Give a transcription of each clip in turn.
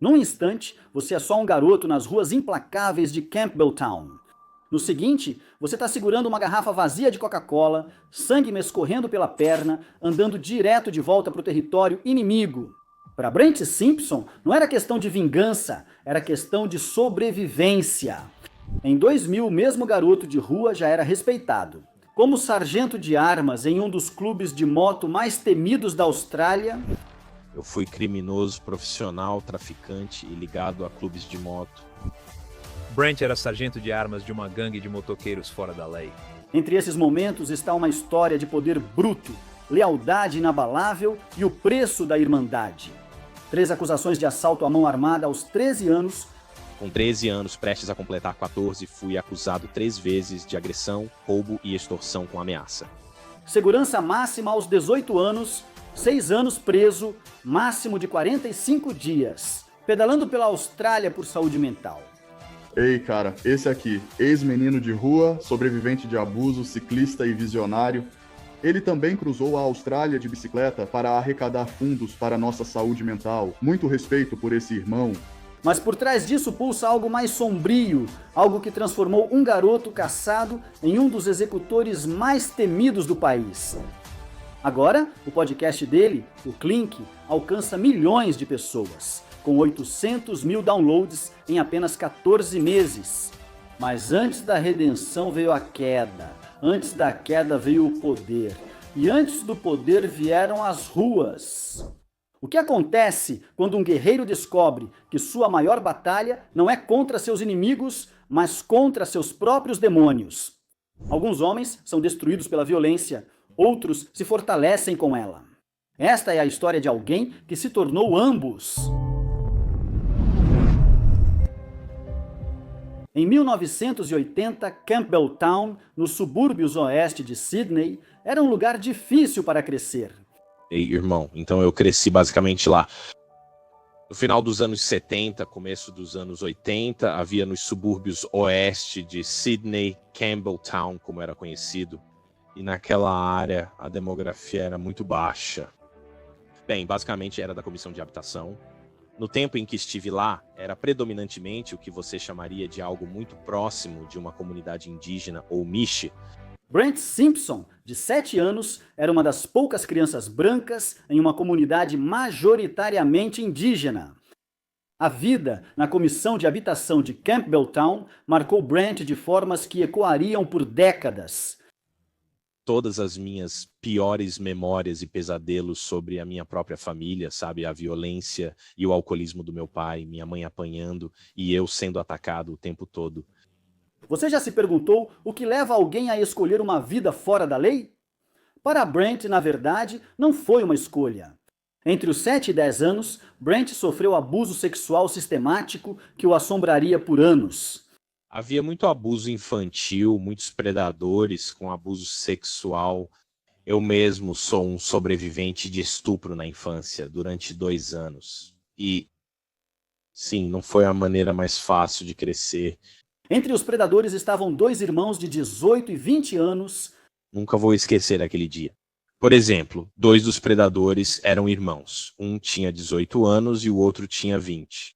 Num instante, você é só um garoto nas ruas implacáveis de Campbelltown. No seguinte, você está segurando uma garrafa vazia de Coca-Cola, sangue me escorrendo pela perna, andando direto de volta para o território inimigo. Para Brent Simpson, não era questão de vingança, era questão de sobrevivência. Em 2000, o mesmo garoto de rua já era respeitado. Como sargento de armas em um dos clubes de moto mais temidos da Austrália, eu fui criminoso profissional, traficante e ligado a clubes de moto. Brent era sargento de armas de uma gangue de motoqueiros fora da lei. Entre esses momentos está uma história de poder bruto, lealdade inabalável e o preço da irmandade. 3 acusações de assalto à mão armada aos 13 anos. Com 13 anos, prestes a completar 14, fui acusado 3 vezes de agressão, roubo e extorsão com ameaça. Segurança máxima aos 18 anos, 6 anos preso, máximo de 45 dias. Pedalando pela Austrália por saúde mental. Ei, cara, esse aqui, ex-menino de rua, sobrevivente de abuso, ciclista e visionário. Ele também cruzou a Austrália de bicicleta para arrecadar fundos para nossa saúde mental. Muito respeito por esse irmão. Mas por trás disso pulsa algo mais sombrio, algo que transformou um garoto caçado em um dos executores mais temidos do país. Agora, o podcast dele, o Clink, alcança milhões de pessoas, com 800 mil downloads em apenas 14 meses. Mas antes da redenção veio a queda, antes da queda veio o poder, e antes do poder vieram as ruas. O que acontece quando um guerreiro descobre que sua maior batalha não é contra seus inimigos, mas contra seus próprios demônios? Alguns homens são destruídos pela violência, outros se fortalecem com ela. Esta é a história de alguém que se tornou ambos. Em 1980, Campbelltown, nos subúrbios oeste de Sydney, era um lugar difícil para crescer. Ei, irmão, então eu cresci basicamente lá. No final dos anos 70, começo dos anos 80, havia nos subúrbios oeste de Sydney, Campbelltown, como era conhecido. E naquela área a demografia era muito baixa. Bem, basicamente era da Comissão de Habitação. No tempo em que estive lá, era predominantemente o que você chamaria de algo muito próximo de uma comunidade indígena ou Mishi. Brent Simpson, de 7 anos, era uma das poucas crianças brancas em uma comunidade majoritariamente indígena. A vida na Comissão de Habitação de Campbelltown marcou Brent de formas que ecoariam por décadas. Todas as minhas piores memórias e pesadelos sobre a minha própria família, sabe? A violência e o alcoolismo do meu pai, minha mãe apanhando e eu sendo atacado o tempo todo. Você já se perguntou o que leva alguém a escolher uma vida fora da lei? Para Brent, na verdade, não foi uma escolha. Entre os 7 e 10 anos, Brent sofreu abuso sexual sistemático que o assombraria por anos. Havia muito abuso infantil, muitos predadores com abuso sexual. Eu mesmo sou um sobrevivente de estupro na infância durante 2 anos. E, sim, não foi a maneira mais fácil de crescer. Entre os predadores estavam 2 irmãos de 18 e 20 anos. Nunca vou esquecer aquele dia. Por exemplo, 2 dos predadores eram irmãos. Um tinha 18 anos e o outro tinha 20.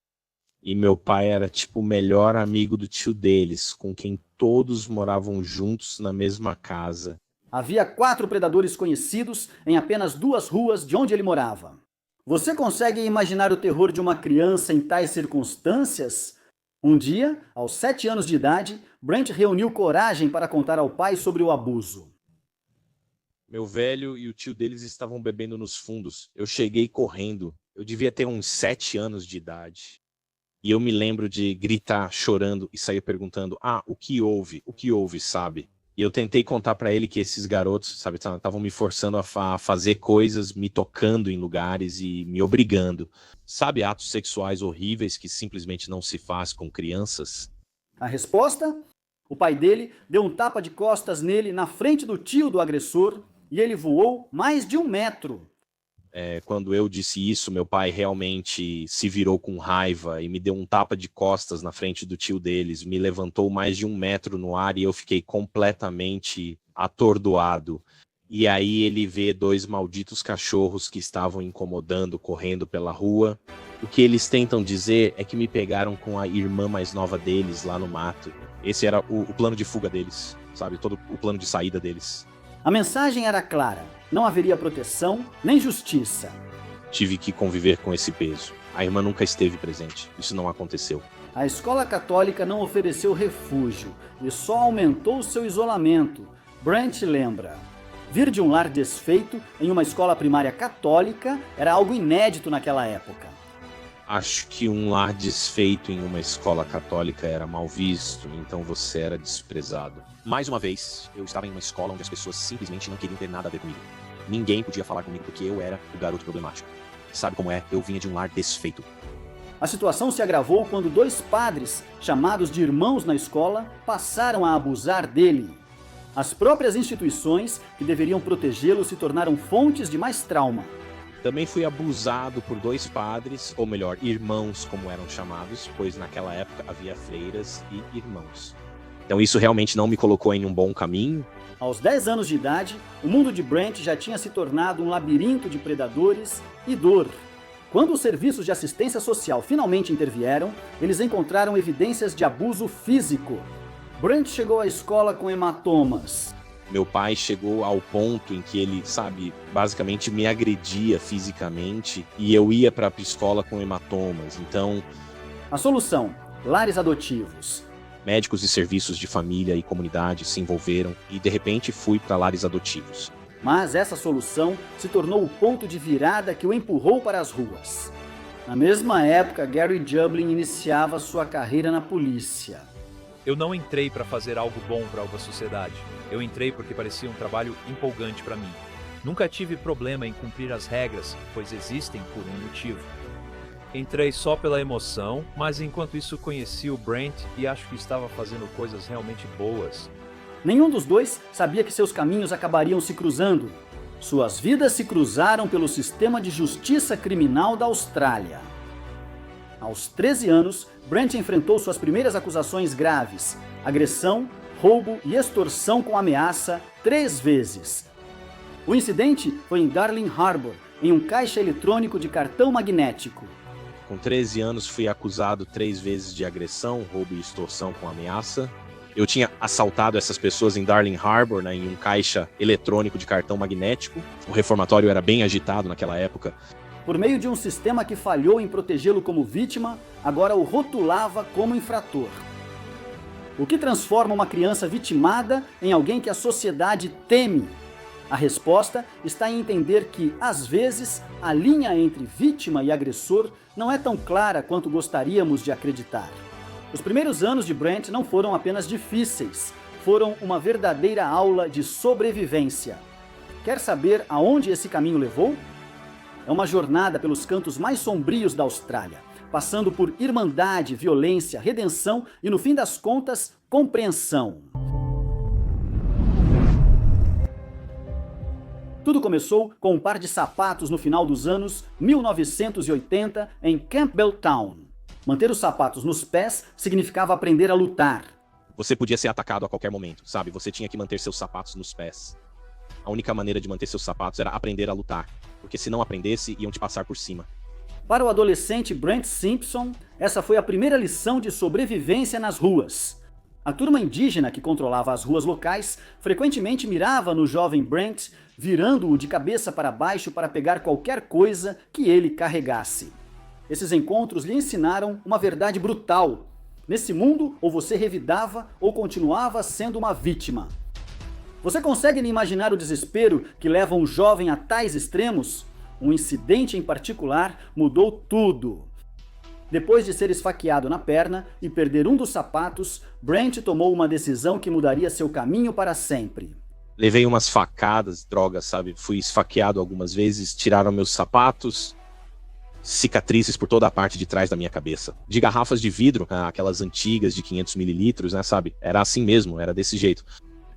E meu pai era tipo o melhor amigo do tio deles, com quem todos moravam juntos na mesma casa. Havia 4 predadores conhecidos em apenas 2 ruas de onde ele morava. Você consegue imaginar o terror de uma criança em tais circunstâncias? Um dia, aos 7 anos de idade, Brent reuniu coragem para contar ao pai sobre o abuso. Meu velho e o tio deles estavam bebendo nos fundos. Eu cheguei correndo. Eu devia ter uns 7 anos de idade. E eu me lembro de gritar, chorando e sair perguntando, o que houve? O que houve, sabe? E eu tentei contar pra ele que esses garotos, sabe, estavam me forçando a fazer coisas, me tocando em lugares e me obrigando. Sabe, atos sexuais horríveis que simplesmente não se faz com crianças? A resposta? O pai dele deu um tapa de costas nele na frente do tio do agressor e ele voou mais de 1 metro. Quando eu disse isso, meu pai realmente se virou com raiva e me deu um tapa de costas na frente do tio deles, me levantou mais de 1 metro no ar e eu fiquei completamente atordoado. E aí ele vê 2 malditos cachorros que estavam incomodando, correndo pela rua. O que eles tentam dizer é que me pegaram com a irmã mais nova deles lá no mato. Esse era o plano de fuga deles, sabe? Todo o plano de saída deles. A mensagem era clara: não haveria proteção nem justiça. Tive que conviver com esse peso. A irmã nunca esteve presente. Isso não aconteceu. A escola católica não ofereceu refúgio e só aumentou seu isolamento. Brent lembra. Vir de um lar desfeito em uma escola primária católica era algo inédito naquela época. Acho que um lar desfeito em uma escola católica era mal visto, então você era desprezado. Mais uma vez, eu estava em uma escola onde as pessoas simplesmente não queriam ter nada a ver comigo. Ninguém podia falar comigo porque eu era o garoto problemático. Sabe como é? Eu vinha de um lar desfeito. A situação se agravou quando 2 padres, chamados de irmãos na escola, passaram a abusar dele. As próprias instituições que deveriam protegê-lo se tornaram fontes de mais trauma. Também fui abusado por 2 padres, ou melhor, irmãos como eram chamados, pois naquela época havia freiras e irmãos. Então isso realmente não me colocou em um bom caminho. Aos 10 anos de idade, o mundo de Brent já tinha se tornado um labirinto de predadores e dor. Quando os serviços de assistência social finalmente intervieram, eles encontraram evidências de abuso físico. Brent chegou à escola com hematomas. Meu pai chegou ao ponto em que ele, basicamente me agredia fisicamente e eu ia para a escola com hematomas. Então, a solução: lares adotivos. Médicos e serviços de família e comunidade se envolveram e de repente fui para lares adotivos. Mas essa solução se tornou o ponto de virada que o empurrou para as ruas. Na mesma época, Gary Jublin iniciava sua carreira na polícia. Eu não entrei para fazer algo bom para a sociedade. Eu entrei porque parecia um trabalho empolgante para mim. Nunca tive problema em cumprir as regras, pois existem por um motivo. Entrei só pela emoção, mas enquanto isso conheci o Brent e acho que estava fazendo coisas realmente boas. Nenhum dos dois sabia que seus caminhos acabariam se cruzando. Suas vidas se cruzaram pelo sistema de justiça criminal da Austrália. Aos 13 anos, Brent enfrentou suas primeiras acusações graves: agressão, roubo e extorsão com ameaça 3 vezes. O incidente foi em Darling Harbour, em um caixa eletrônico de cartão magnético. Com 13 anos fui acusado 3 vezes de agressão, roubo e extorsão com ameaça. Eu tinha assaltado essas pessoas em Darling Harbour, em um caixa eletrônico de cartão magnético. O reformatório era bem agitado naquela época. Por meio de um sistema que falhou em protegê-lo como vítima, agora o rotulava como infrator. O que transforma uma criança vitimada em alguém que a sociedade teme? A resposta está em entender que, às vezes, a linha entre vítima e agressor não é tão clara quanto gostaríamos de acreditar. Os primeiros anos de Brent não foram apenas difíceis, foram uma verdadeira aula de sobrevivência. Quer saber aonde esse caminho levou? É uma jornada pelos cantos mais sombrios da Austrália, passando por irmandade, violência, redenção e, no fim das contas, compreensão. Tudo começou com um par de sapatos no final dos anos 1980 em Campbelltown. Manter os sapatos nos pés significava aprender a lutar. Você podia ser atacado a qualquer momento, Você tinha que manter seus sapatos nos pés. A única maneira de manter seus sapatos era aprender a lutar, porque se não aprendesse, iam te passar por cima. Para o adolescente Brent Simpson, essa foi a primeira lição de sobrevivência nas ruas. A turma indígena que controlava as ruas locais frequentemente mirava no jovem Brent, virando-o de cabeça para baixo para pegar qualquer coisa que ele carregasse. Esses encontros lhe ensinaram uma verdade brutal. Nesse mundo, ou você revidava ou continuava sendo uma vítima. Você consegue imaginar o desespero que leva um jovem a tais extremos? Um incidente em particular mudou tudo. Depois de ser esfaqueado na perna e perder um dos sapatos, Brent tomou uma decisão que mudaria seu caminho para sempre. Levei umas facadas, drogas, Fui esfaqueado algumas vezes, tiraram meus sapatos, cicatrizes por toda a parte de trás da minha cabeça. De garrafas de vidro, aquelas antigas de 500 mililitros, Era assim mesmo, era desse jeito.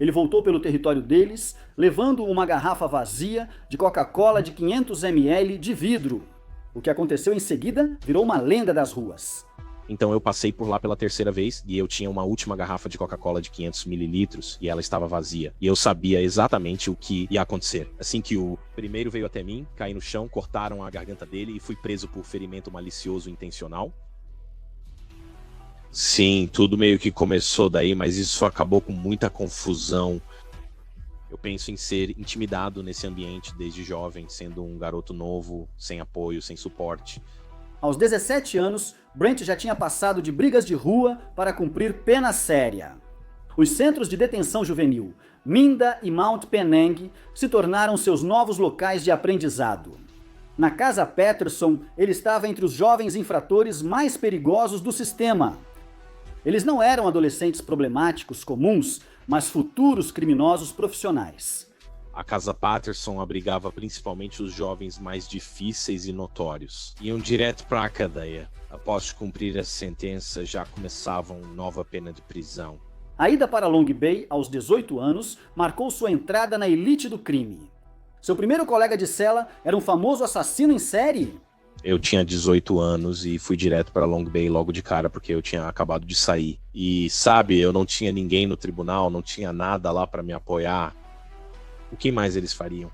Ele voltou pelo território deles, levando uma garrafa vazia de Coca-Cola de 500 ml de vidro. O que aconteceu em seguida virou uma lenda das ruas. Então eu passei por lá pela terceira vez e eu tinha uma última garrafa de Coca-Cola de 500 mililitros e ela estava vazia. E eu sabia exatamente o que ia acontecer. Assim que o primeiro veio até mim, caí no chão, cortaram a garganta dele e fui preso por ferimento malicioso intencional. Sim, tudo meio que começou daí, mas isso acabou com muita confusão. Eu penso em ser intimidado nesse ambiente desde jovem, sendo um garoto novo, sem apoio, sem suporte. Aos 17 anos, Brent já tinha passado de brigas de rua para cumprir pena séria. Os centros de detenção juvenil, Minda e Mount Penang, se tornaram seus novos locais de aprendizado. Na Casa Patterson, ele estava entre os jovens infratores mais perigosos do sistema. Eles não eram adolescentes problemáticos comuns, mas futuros criminosos profissionais. A Casa Patterson abrigava principalmente os jovens mais difíceis e notórios. Iam direto para a cadeia. Após cumprir a sentença, já começavam nova pena de prisão. A ida para Long Bay, aos 18 anos, marcou sua entrada na elite do crime. Seu primeiro colega de cela era um famoso assassino em série. Eu tinha 18 anos e fui direto para Long Bay logo de cara, porque eu tinha acabado de sair. E, sabe, eu não tinha ninguém no tribunal, não tinha nada lá para me apoiar. O que mais eles fariam?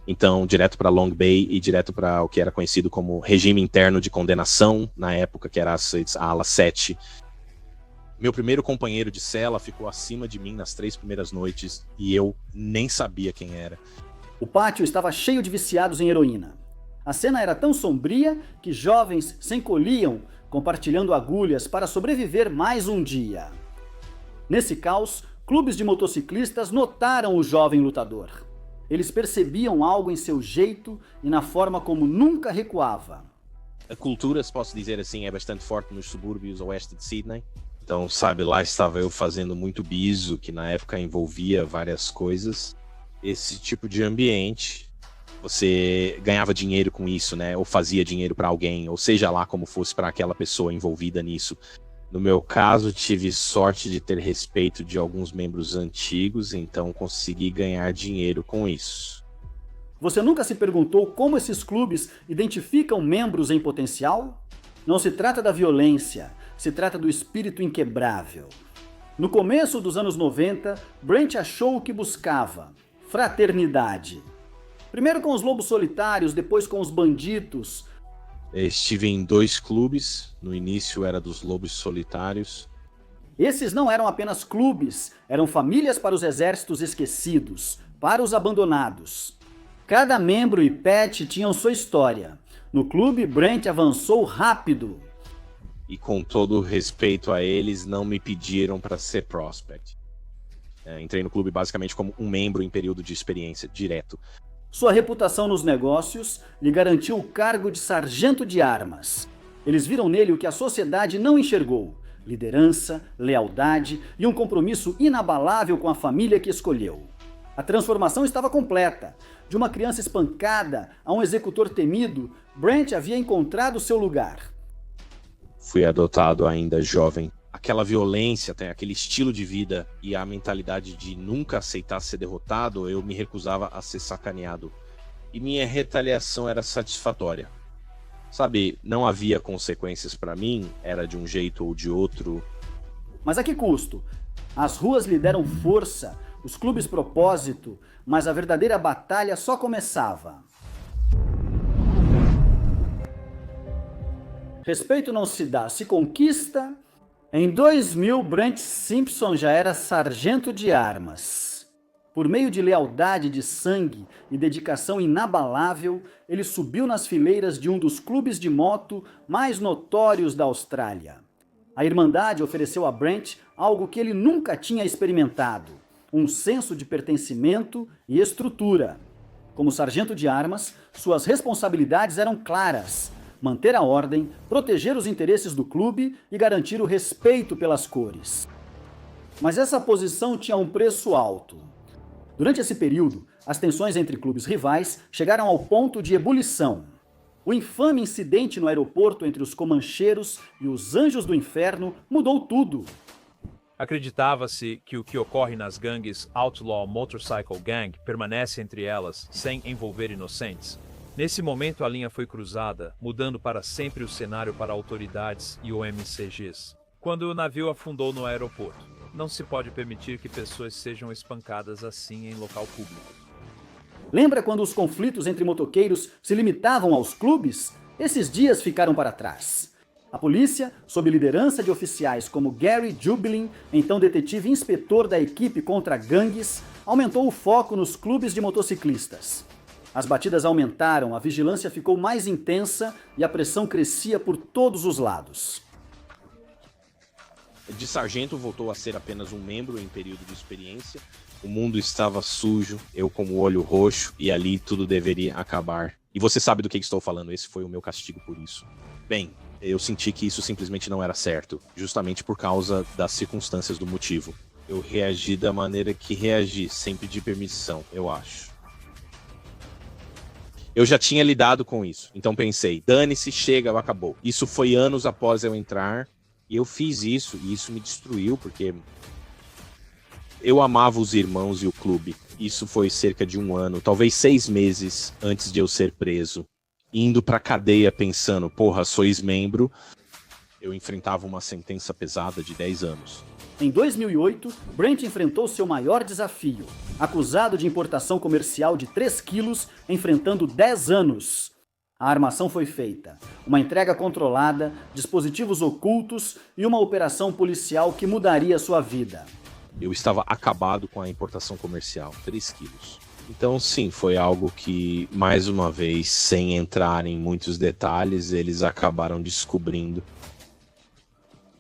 Então, direto para Long Bay e direto para o que era conhecido como regime interno de condenação, na época, que era a ala 7. Meu primeiro companheiro de cela ficou acima de mim nas 3 primeiras noites e eu nem sabia quem era. O pátio estava cheio de viciados em heroína. A cena era tão sombria que jovens se encolhiam, compartilhando agulhas para sobreviver mais um dia. Nesse caos, clubes de motociclistas notaram o jovem lutador. Eles percebiam algo em seu jeito e na forma como nunca recuava. A cultura, se posso dizer assim, é bastante forte nos subúrbios oeste de Sydney. Então, sabe, lá estava eu fazendo muito biso, que na época envolvia várias coisas. Esse tipo de ambiente, você ganhava dinheiro com isso, né? Ou fazia dinheiro para alguém, ou seja lá como fosse para aquela pessoa envolvida nisso. No meu caso, tive sorte de ter respeito de alguns membros antigos, então consegui ganhar dinheiro com isso. Você nunca se perguntou como esses clubes identificam membros em potencial? Não se trata da violência, se trata do espírito inquebrável. No começo dos anos 90, Brent achou o que buscava: fraternidade. Primeiro com os lobos solitários, depois com os bandidos. Estive em 2 clubes, no início era dos lobos solitários. Esses não eram apenas clubes, eram famílias para os exércitos esquecidos, para os abandonados. Cada membro e pet tinham sua história. No clube, Brent avançou rápido. E com todo respeito a eles, não me pediram para ser prospect. Entrei no clube basicamente como um membro em período de experiência, direto. Sua reputação nos negócios lhe garantiu o cargo de sargento de armas. Eles viram nele o que a sociedade não enxergou: liderança, lealdade e um compromisso inabalável com a família que escolheu. A transformação estava completa. De uma criança espancada a um executor temido, Brent havia encontrado seu lugar. Fui adotado ainda jovem. Aquela violência, aquele estilo de vida e a mentalidade de nunca aceitar ser derrotado, eu me recusava a ser sacaneado. E minha retaliação era satisfatória. Sabe, não havia consequências para mim, era de um jeito ou de outro. Mas a que custo? As ruas lhe deram força, os clubes propósito, mas a verdadeira batalha só começava. Respeito não se dá, se conquista. Em 2000, Brent Simpson já era sargento de armas. Por meio de lealdade de sangue e dedicação inabalável, ele subiu nas fileiras de um dos clubes de moto mais notórios da Austrália. A Irmandade ofereceu a Brent algo que ele nunca tinha experimentado: um senso de pertencimento e estrutura. Como sargento de armas, suas responsabilidades eram claras: manter a ordem, proteger os interesses do clube e garantir o respeito pelas cores. Mas essa posição tinha um preço alto. Durante esse período, as tensões entre clubes rivais chegaram ao ponto de ebulição. O infame incidente no aeroporto entre os Comancheiros e os Anjos do Inferno mudou tudo. Acreditava-se que o que ocorre nas gangues Outlaw Motorcycle Gang permanece entre elas, sem envolver inocentes. Nesse momento a linha foi cruzada, mudando para sempre o cenário para autoridades e OMCGs. Quando o navio afundou no aeroporto, não se pode permitir que pessoas sejam espancadas assim em local público. Lembra quando os conflitos entre motoqueiros se limitavam aos clubes? Esses dias ficaram para trás. A polícia, sob liderança de oficiais como Gary Jubelin, então detetive inspetor da equipe contra gangues, aumentou o foco nos clubes de motociclistas. As batidas aumentaram, a vigilância ficou mais intensa e a pressão crescia por todos os lados. De sargento voltou a ser apenas um membro em período de experiência. O mundo estava sujo, eu com o olho roxo, e ali tudo deveria acabar. E você sabe do que estou falando, esse foi o meu castigo por isso. Bem, eu senti que isso simplesmente não era certo, justamente por causa das circunstâncias do motivo. Eu reagi da maneira que reagi, sem pedir permissão, eu acho. Eu já tinha lidado com isso, então pensei, dane-se, chega, acabou. Isso foi anos após eu entrar, e eu fiz isso, e isso me destruiu, porque eu amava os irmãos e o clube. Isso foi cerca de 1 ano, talvez 6 meses antes de eu ser preso. Indo pra cadeia pensando, porra, sou ex-membro. Eu enfrentava uma sentença pesada de 10 anos. Em 2008, Brent enfrentou seu maior desafio. Acusado de importação comercial de 3 quilos, enfrentando 10 anos. A armação foi feita. Uma entrega controlada, dispositivos ocultos e uma operação policial que mudaria sua vida. Eu estava acabado com a importação comercial, 3 quilos. Então, sim, foi algo que, mais uma vez, sem entrar em muitos detalhes, eles acabaram descobrindo.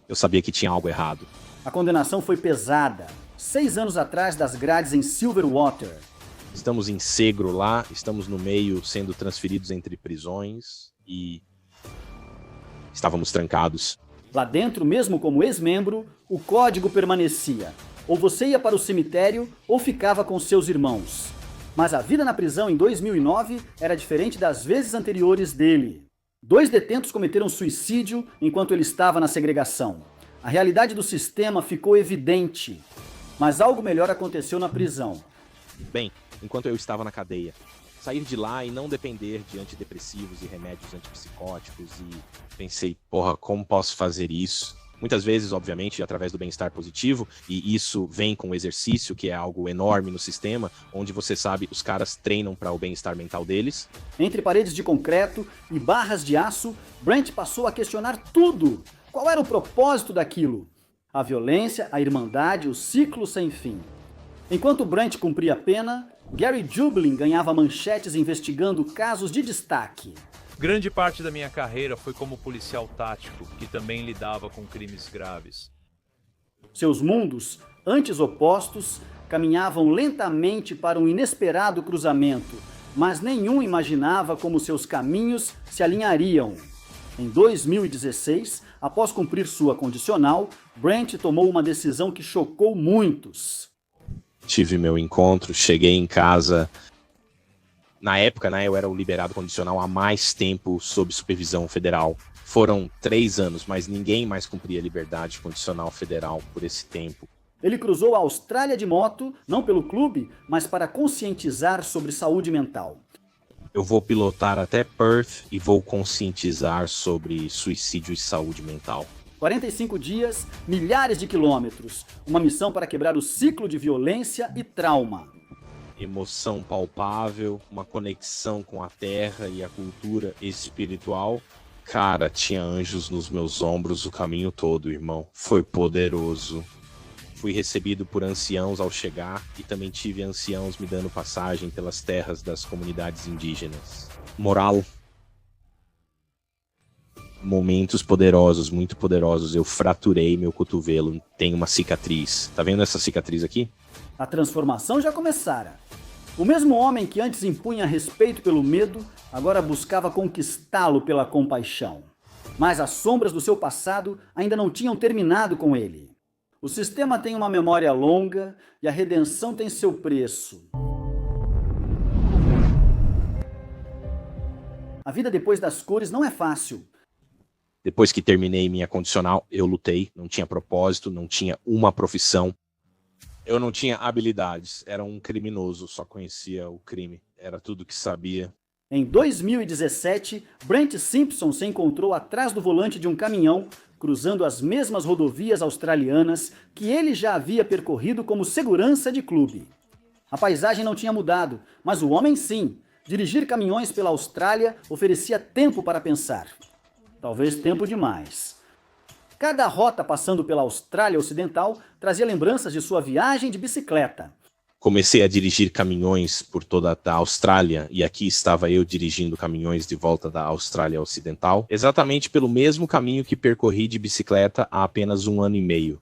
Eu sabia que tinha algo errado. A condenação foi pesada. 6 anos atrás das grades em Silverwater. Estamos em Segro lá, estamos no meio sendo transferidos entre prisões e estávamos trancados. Lá dentro, mesmo como ex-membro, o código permanecia. Ou você ia para o cemitério ou ficava com seus irmãos. Mas a vida na prisão em 2009 era diferente das vezes anteriores dele. 2 detentos cometeram suicídio enquanto ele estava na segregação. A realidade do sistema ficou evidente. Mas algo melhor aconteceu na prisão. Bem, enquanto eu estava na cadeia, sair de lá e não depender de antidepressivos e remédios antipsicóticos e pensei, porra, como posso fazer isso? Muitas vezes, obviamente, através do bem-estar positivo, e isso vem com o exercício, que é algo enorme no sistema, onde você sabe, os caras treinam para o bem-estar mental deles. Entre paredes de concreto e barras de aço, Brent passou a questionar tudo. Qual era o propósito daquilo? A violência, a irmandade, o ciclo sem fim. Enquanto Brent cumpria a pena, Gary Jubelin ganhava manchetes investigando casos de destaque. Grande parte da minha carreira foi como policial tático, que também lidava com crimes graves. Seus mundos, antes opostos, caminhavam lentamente para um inesperado cruzamento, mas nenhum imaginava como seus caminhos se alinhariam. Em 2016, após cumprir sua condicional, Brent tomou uma decisão que chocou muitos. Tive meu encontro, cheguei em casa. Na época, né, eu era o liberado condicional há mais tempo sob supervisão federal. Foram 3 anos, mas ninguém mais cumpria liberdade condicional federal por esse tempo. Ele cruzou a Austrália de moto, não pelo clube, mas para conscientizar sobre saúde mental. Eu vou pilotar até Perth e vou conscientizar sobre suicídio e saúde mental. 45 dias, milhares de quilômetros. Uma missão para quebrar o ciclo de violência e trauma. Emoção palpável, uma conexão com a terra e a cultura espiritual. Cara, tinha anjos nos meus ombros o caminho todo, irmão. Foi poderoso. Fui recebido por anciãos ao chegar e também tive anciãos me dando passagem pelas terras das comunidades indígenas. Moral. Momentos poderosos, muito poderosos. Eu fraturei meu cotovelo, tem uma cicatriz. Tá vendo essa cicatriz aqui? A transformação já começara. O mesmo homem que antes impunha respeito pelo medo, agora buscava conquistá-lo pela compaixão. Mas as sombras do seu passado ainda não tinham terminado com ele. O sistema tem uma memória longa e a redenção tem seu preço. A vida depois das cores não é fácil. Depois que terminei minha condicional, eu lutei, não tinha propósito, não tinha uma profissão. Eu não tinha habilidades, era um criminoso, só conhecia o crime, era tudo que sabia. Em 2017, Brent Simpson se encontrou atrás do volante de um caminhão, cruzando as mesmas rodovias australianas que ele já havia percorrido como segurança de clube. A paisagem não tinha mudado, mas o homem sim. Dirigir caminhões pela Austrália oferecia tempo para pensar. Talvez tempo demais. Cada rota passando pela Austrália Ocidental trazia lembranças de sua viagem de bicicleta. Comecei a dirigir caminhões por toda a Austrália e aqui estava eu dirigindo caminhões de volta da Austrália Ocidental, exatamente pelo mesmo caminho que percorri de bicicleta há apenas 1 ano e meio.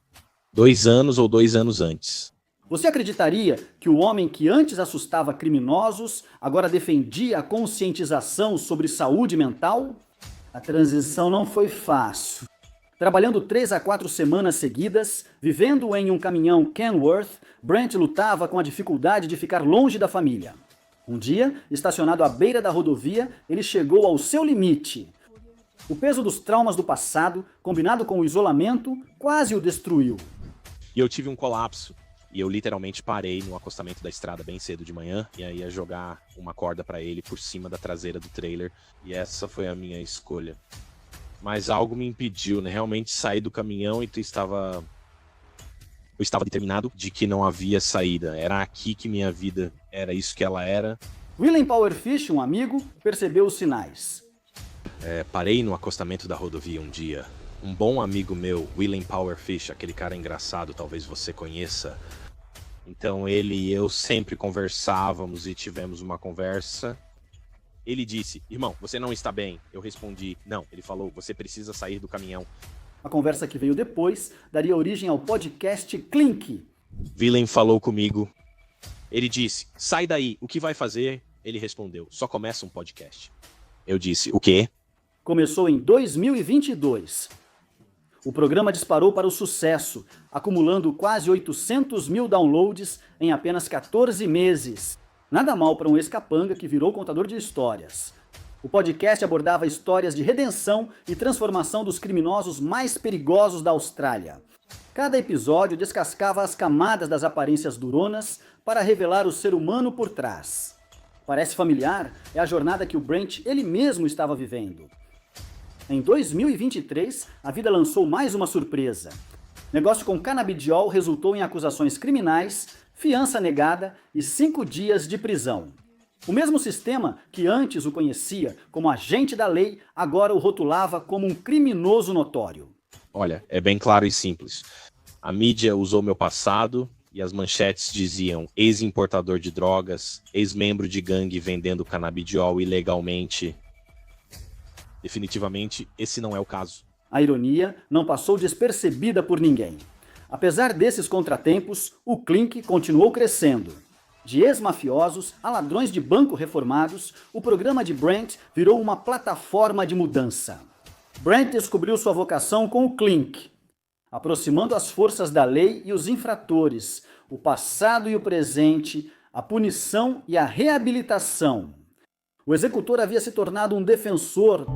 2 anos ou 2 anos antes. Você acreditaria que o homem que antes assustava criminosos agora defendia a conscientização sobre saúde mental? A transição não foi fácil. Trabalhando 3 a 4 semanas seguidas, vivendo em um caminhão Kenworth, Brent lutava com a dificuldade de ficar longe da família. Um dia, estacionado à beira da rodovia, ele chegou ao seu limite. O peso dos traumas do passado, combinado com o isolamento, quase o destruiu. E eu tive um colapso. E eu literalmente parei no acostamento da estrada bem cedo de manhã e aí ia jogar uma corda para ele por cima da traseira do trailer. E essa foi a minha escolha. Mas algo me impediu, né? Realmente sair do caminhão e eu estava determinado de que não havia saída. Era aqui que minha vida era isso que ela era. William Powerfish, um amigo, percebeu os sinais. Parei no acostamento da rodovia um dia. Um bom amigo meu, William Powerfish, aquele cara engraçado, talvez você conheça. Então ele e eu sempre conversávamos e tivemos uma conversa. Ele disse, irmão, você não está bem. Eu respondi, não. Ele falou, você precisa sair do caminhão. A conversa que veio depois daria origem ao podcast Clink. William falou comigo. Ele disse, sai daí, o que vai fazer? Ele respondeu, só começa um podcast. Eu disse, o quê? Começou em 2022. O programa disparou para o sucesso, acumulando quase 800 mil downloads em apenas 14 meses. Nada mal para um ex-capanga que virou contador de histórias. O podcast abordava histórias de redenção e transformação dos criminosos mais perigosos da Austrália. Cada episódio descascava as camadas das aparências duronas para revelar o ser humano por trás. Parece familiar? É a jornada que o Brent ele mesmo estava vivendo. Em 2023, a vida lançou mais uma surpresa. Negócio com canabidiol resultou em acusações criminais, fiança negada e 5 dias de prisão. O mesmo sistema que antes o conhecia como agente da lei, agora o rotulava como um criminoso notório. Olha, é bem claro e simples. A mídia usou meu passado e as manchetes diziam ex-importador de drogas, ex-membro de gangue vendendo canabidiol ilegalmente. Definitivamente, esse não é o caso. A ironia não passou despercebida por ninguém. Apesar desses contratempos, o Clink continuou crescendo. De ex-mafiosos a ladrões de banco reformados, o programa de Brent virou uma plataforma de mudança. Brent descobriu sua vocação com o Clink, aproximando as forças da lei e os infratores, o passado e o presente, a punição e a reabilitação. O executor havia se tornado um defensor.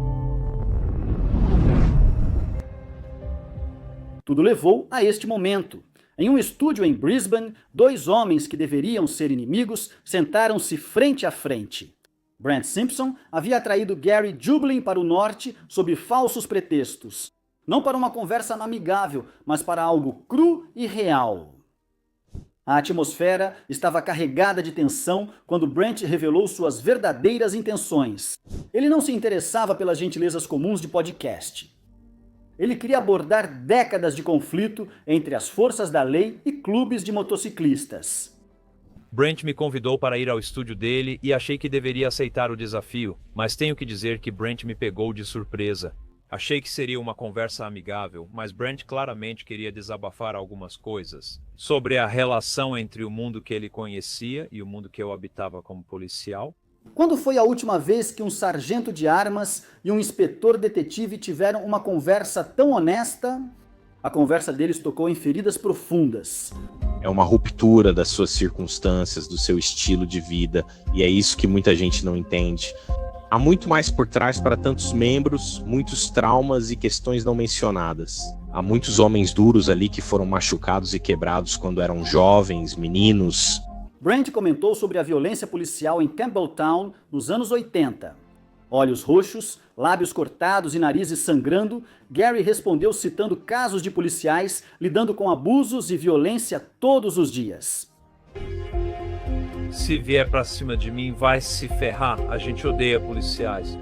Tudo levou a este momento. Em um estúdio em Brisbane, 2 homens que deveriam ser inimigos sentaram-se frente a frente. Brent Simpson havia atraído Gary Jubling para o norte sob falsos pretextos. Não para uma conversa amigável, mas para algo cru e real. A atmosfera estava carregada de tensão quando Brent revelou suas verdadeiras intenções. Ele não se interessava pelas gentilezas comuns de podcast. Ele queria abordar décadas de conflito entre as forças da lei e clubes de motociclistas. Brent me convidou para ir ao estúdio dele e achei que deveria aceitar o desafio, mas tenho que dizer que Brent me pegou de surpresa. Achei que seria uma conversa amigável, mas Brent claramente queria desabafar algumas coisas sobre a relação entre o mundo que ele conhecia e o mundo que eu habitava como policial. Quando foi a última vez que um sargento de armas e um inspetor detetive tiveram uma conversa tão honesta? A conversa deles tocou em feridas profundas. É uma ruptura das suas circunstâncias, do seu estilo de vida, e é isso que muita gente não entende. Há muito mais por trás para tantos membros, muitos traumas e questões não mencionadas. Há muitos homens duros ali que foram machucados e quebrados quando eram jovens, meninos. Brent comentou sobre a violência policial em Campbelltown nos anos 80. Olhos roxos, lábios cortados e narizes sangrando, Gary respondeu citando casos de policiais lidando com abusos e violência todos os dias. Se vier pra cima de mim, vai se ferrar. A gente odeia policiais.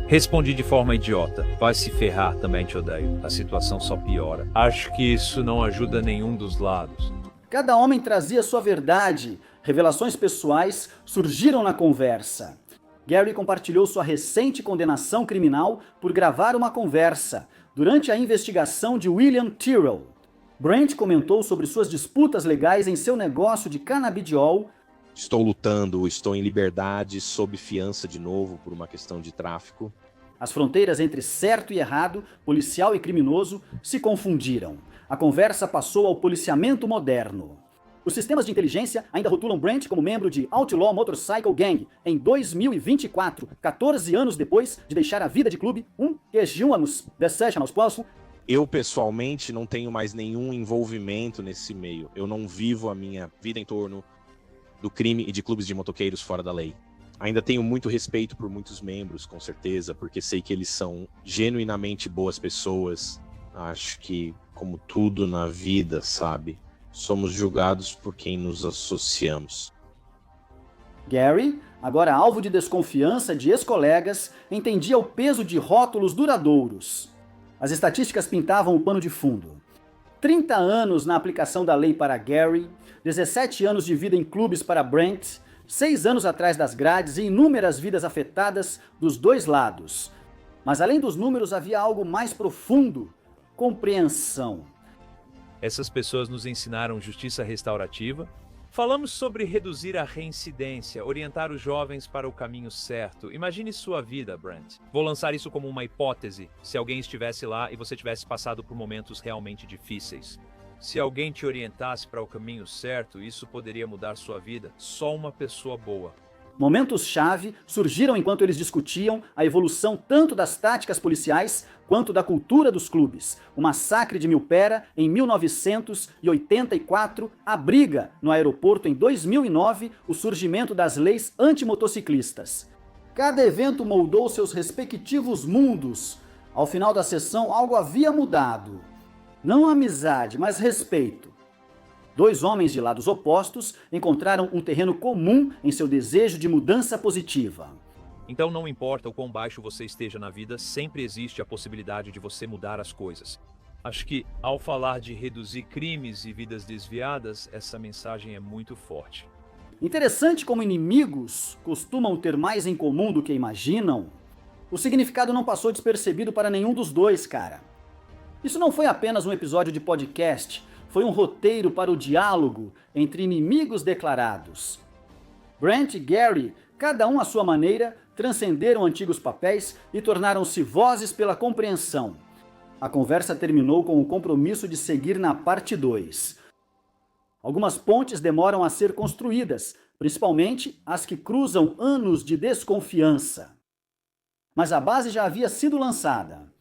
Respondi de forma idiota. Vai se ferrar, também te odeio. A situação só piora. Acho que isso não ajuda nenhum dos lados. Cada homem trazia sua verdade. Revelações pessoais surgiram na conversa. Gary compartilhou sua recente condenação criminal por gravar uma conversa durante a investigação de William Tyrrell. Brent comentou sobre suas disputas legais em seu negócio de canabidiol. Estou lutando, estou em liberdade, sob fiança de novo por uma questão de tráfico. As fronteiras entre certo e errado, policial e criminoso, se confundiram. A conversa passou ao policiamento moderno. Os sistemas de inteligência ainda rotulam Brent como membro de Outlaw Motorcycle Gang em 2024, 14 anos depois de deixar a vida de clube. Quejamos desejan aos próximos. Eu, pessoalmente, não tenho mais nenhum envolvimento nesse meio. Eu não vivo a minha vida em torno do crime e de clubes de motoqueiros fora da lei. Ainda tenho muito respeito por muitos membros, com certeza, porque sei que eles são genuinamente boas pessoas. Acho que, como tudo na vida, sabe, somos julgados por quem nos associamos. Gary, agora alvo de desconfiança de ex-colegas, entendia o peso de rótulos duradouros. As estatísticas pintavam o pano de fundo. 30 anos na aplicação da lei para Gary, 17 anos de vida em clubes para Brent, 6 anos atrás das grades e inúmeras vidas afetadas dos dois lados. Mas além dos números havia algo mais profundo: compreensão. Essas pessoas nos ensinaram justiça restaurativa. Falamos sobre reduzir a reincidência, orientar os jovens para o caminho certo. Imagine sua vida, Brent. Vou lançar isso como uma hipótese, se alguém estivesse lá e você tivesse passado por momentos realmente difíceis. Se alguém te orientasse para o caminho certo, isso poderia mudar sua vida. Só uma pessoa boa. Momentos-chave surgiram enquanto eles discutiam a evolução tanto das táticas policiais quanto da cultura dos clubes. O massacre de Milpera em 1984, a briga no aeroporto em 2009, o surgimento das leis antimotociclistas. Cada evento moldou seus respectivos mundos. Ao final da sessão, algo havia mudado. Não amizade, mas respeito. Dois homens de lados opostos encontraram um terreno comum em seu desejo de mudança positiva. Então não importa o quão baixo você esteja na vida, sempre existe a possibilidade de você mudar as coisas. Acho que, ao falar de reduzir crimes e vidas desviadas, essa mensagem é muito forte. Interessante como inimigos costumam ter mais em comum do que imaginam. O significado não passou despercebido para nenhum dos dois, cara. Isso não foi apenas um episódio de podcast. Foi um roteiro para o diálogo entre inimigos declarados. Brent e Gary, cada um à sua maneira, transcenderam antigos papéis e tornaram-se vozes pela compreensão. A conversa terminou com o compromisso de seguir na parte 2. Algumas pontes demoram a ser construídas, principalmente as que cruzam anos de desconfiança. Mas a base já havia sido lançada.